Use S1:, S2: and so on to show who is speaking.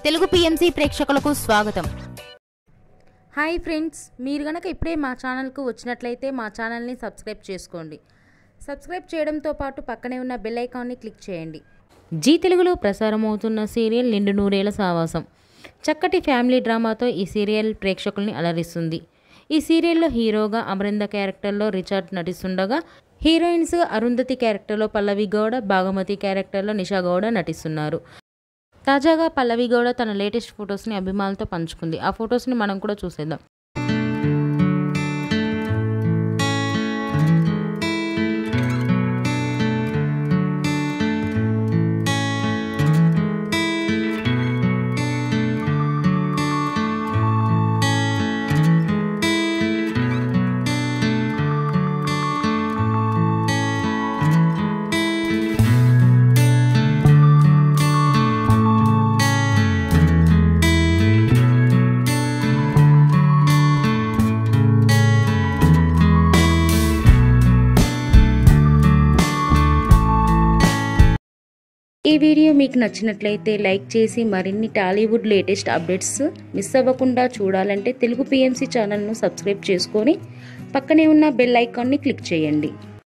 S1: Telugu PMC ప్రేక్షకులకు స్వాగతం.
S2: Hi friends, మీరు గనక ఇప్పుడే మా ఛానల్కు వచ్చినట్లయితే మా ఛానల్ని సబ్స్క్రైబ్ చేసుకోండి. సబ్స్క్రైబ్ చేయడంతో పాటు పక్కనే ఉన్న బెల్ ఐకాన్ని క్లిక్ చేయండి. జీ తెలుగులో ప్రసారమవుతున్న సీరియల్ నిండు నూరేళ్ల సావాసం చక్కటి ఫ్యామిలీ డ్రామాతో ఈ సీరియల్ ప్రేక్షకుల్ని అలరిస్తుంది. ఈ సీరియల్లో హీరోగా అమరింద క్యారెక్టర్లో రిచర్డ్ నటిస్తుండగా, హీరోయిన్స్ అరుంధతి క్యారెక్టర్లో పల్లవి గౌడ, భాగమతి క్యారెక్టర్లో నిషా గౌడ నటిస్తున్నారు. తాజాగా పల్లవి గౌడ తన లేటెస్ట్ ఫొటోస్ని అభిమానులతో పంచుకుంది. ఆ ఫొటోస్ని మనం కూడా చూసేద్దాం. ఈ వీడియో మీకు నచ్చినట్లయితే లైక్ చేసి మరిన్ని టాలీవుడ్ లేటెస్ట్ అప్డేట్స్ మిస్ అవ్వకుండా చూడాలంటే తెలుగు పిఎంసి ఛానల్ను సబ్స్క్రైబ్ చేసుకొని పక్కనే ఉన్న బెల్ ఐకాన్ని క్లిక్ చేయండి.